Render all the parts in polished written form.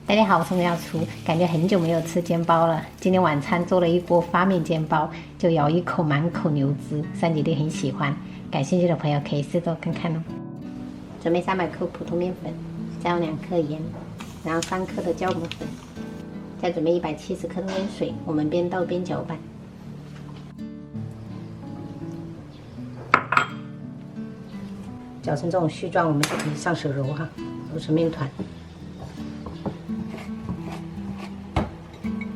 大家好，我是苗厨，感觉很久没有吃煎包了。今天晚餐做了一锅发面煎包，就咬一口满口流汁，三姐弟很喜欢。感兴趣的朋友可以试做看看哦。准备300克普通面粉，再用2克盐，然后3克的酵母粉，再准备170克的温水，我们边倒边搅拌。搅成这种絮状，我们就可以上手揉哈，揉成面团。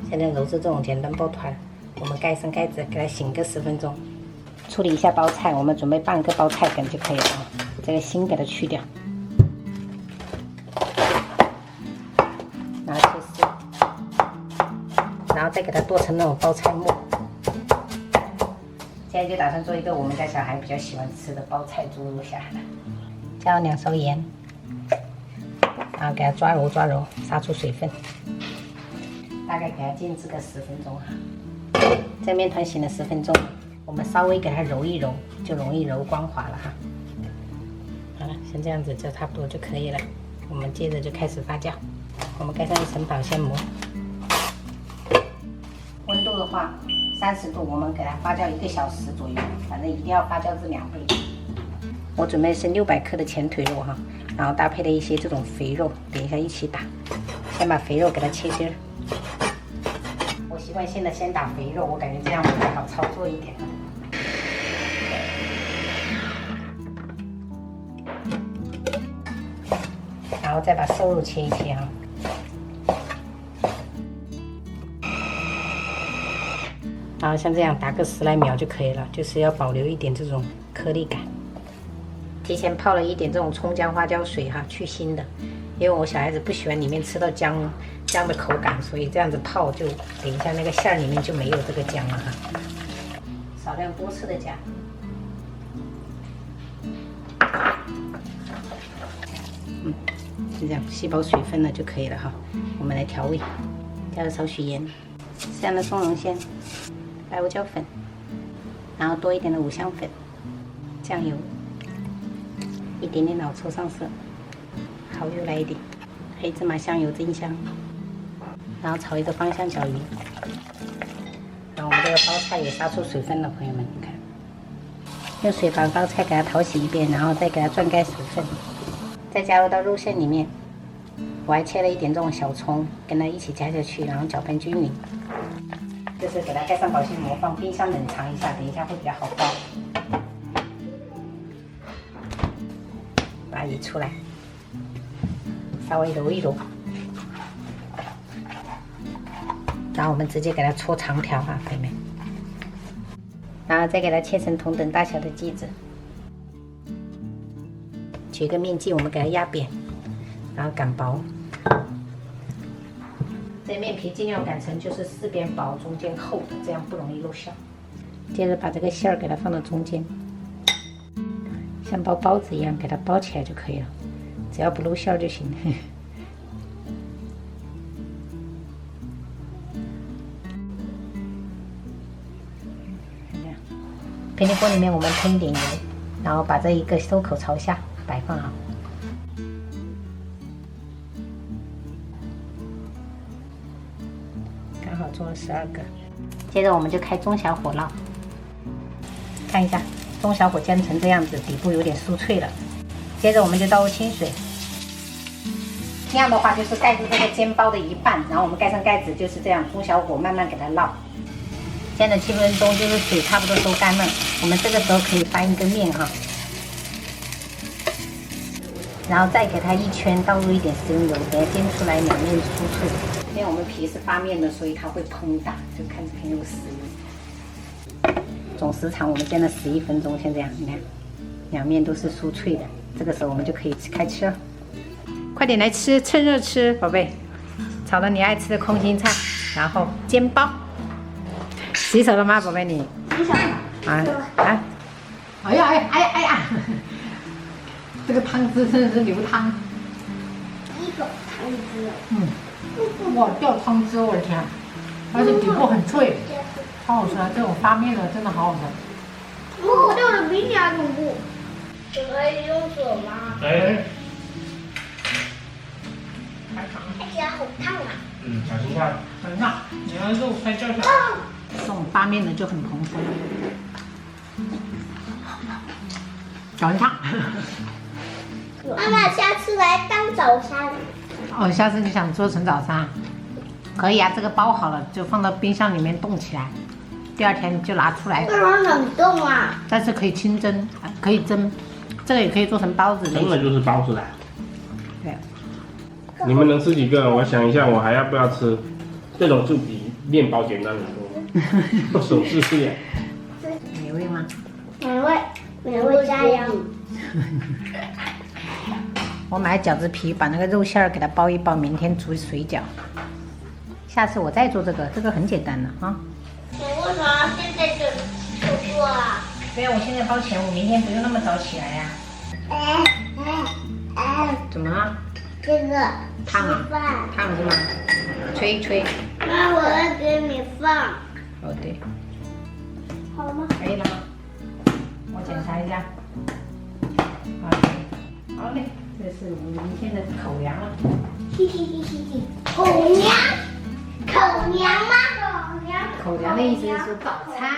现在揉制这种简单包团，我们盖上盖子，给它醒个10分钟。处理一下包菜，我们准备半个包菜梗就可以了啊。这个芯给它去掉，然后切丝，然后再给它剁成那种包菜末。现在就打算做一个我们家小孩比较喜欢吃的包菜猪肉虾，加上2勺盐，然后给它抓揉抓揉，杀出水分。大概给它静置个10分钟哈。这面团醒了10分钟，我们稍微给它揉一揉，就容易揉光滑了哈。好了，像这样子就差不多就可以了。我们接着就开始发酵，我们盖上一层保鲜膜。温度的话，30度，我们给它发酵1个小时左右，反正一定要发酵至2倍。我准备是600克的前腿肉哈，然后搭配了一些这种肥肉，等一下一起打。先把肥肉给它切丝儿。我习惯性的先打肥肉，我感觉这样比较好操作一点。然后再把瘦肉切一切哈。然后像这样打个10来秒就可以了，就是要保留一点这种颗粒感。提前泡了一点这种葱姜花椒水哈，去腥的。因为我小孩子不喜欢里面吃到姜的口感，所以这样子泡就等一下那个馅儿里面就没有这个姜了哈。少量多次的加。就这样吸饱水分了就可以了哈。我们来调味，加了少许盐，适量的松茸馅，白胡椒粉，然后多一点的五香粉，酱油，一点点老抽上色。蚝油来一点，黑芝麻香油增香，然后炒一个芳香小鱼。然后我们这个包菜也杀出水分了，朋友们，你看，用水把包菜给它淘洗一遍，然后再给它转盖10分，再加入到肉馅里面。我还切了一点这种小葱，跟它一起加下去，然后搅拌均匀。就是给它盖上保鲜膜，放冰箱冷藏一下，等一下会比较好包。把它移出来。稍微揉一揉，然后我们直接给它搓长条哈，朋友们，然后再给它切成同等大小的剂子，取一个面剂，我们给它压扁，然后擀薄。这面皮尽量擀成就是4边薄，中间厚的，这样不容易露馅。接着把这个馅儿给它放到中间，像包包子一样给它包起来就可以了。只要不露馅就行。平底锅里面我们喷一点油，然后把这一个收口朝下摆放好。刚好做了12个。接着我们就开中小火烙，看一下中小火煎成这样子，底部有点酥脆了。接着我们就倒入清水，这样的话就是盖住这个煎包的一半，然后我们盖上盖子，就是这样中小火慢慢给它烙。煎了7分钟，就是水差不多收干了，我们这个时候可以翻一个面哈，然后再给它一圈倒入一点食用油，给它煎出来两面酥脆。因为我们皮是发面的，所以它会膨大，就看着很有食欲。总时长我们煎了11分钟，像这样，你看，两面都是酥脆的。这个时候我们就可以开吃了，快点来吃，趁热吃，宝贝。炒了你爱吃的空心菜，然后煎包。洗手了吗，宝贝你？洗手。啊！哎呀！这个汤汁真的是流汤。一口汤汁。哇，掉汤汁，我的天！而且底部很脆，超好吃啊！这种发面的真的好好吃。我掉的比你还恐怖。可以用手吗？还还烫。而且好烫啊！小心看。很烫，你的肉快焦起来。这种发面的就很蓬松。很烫。妈妈，下次来当早餐。哦，下次你想做成早餐？可以啊，这个包好了就放到冰箱里面冻起来，第二天就拿出来。为什么冷冻啊？但是可以清蒸，可以蒸，这个也可以做成包子类型。根本就是包子啦。对。你们能吃几个？我想一下，我还要不要吃？这种就比面包简单很多，手势是呀。美味吗？美味，美味加油。我买饺子皮，把那个肉馅儿给它包一包，明天煮水饺。下次我再做这个，这个很简单的啊。你为什么现在就做啊？对呀，我现在包起来，我明天不用那么早起来呀。怎么了？这个烫啊？烫是吗？吹。那我要给你放。哦对。好吗？可以了吗？我检查一下。OK，好嘞，这是我们明天的口粮了。嘿嘿嘿嘿嘿，口粮吗？口粮的意思是说早餐。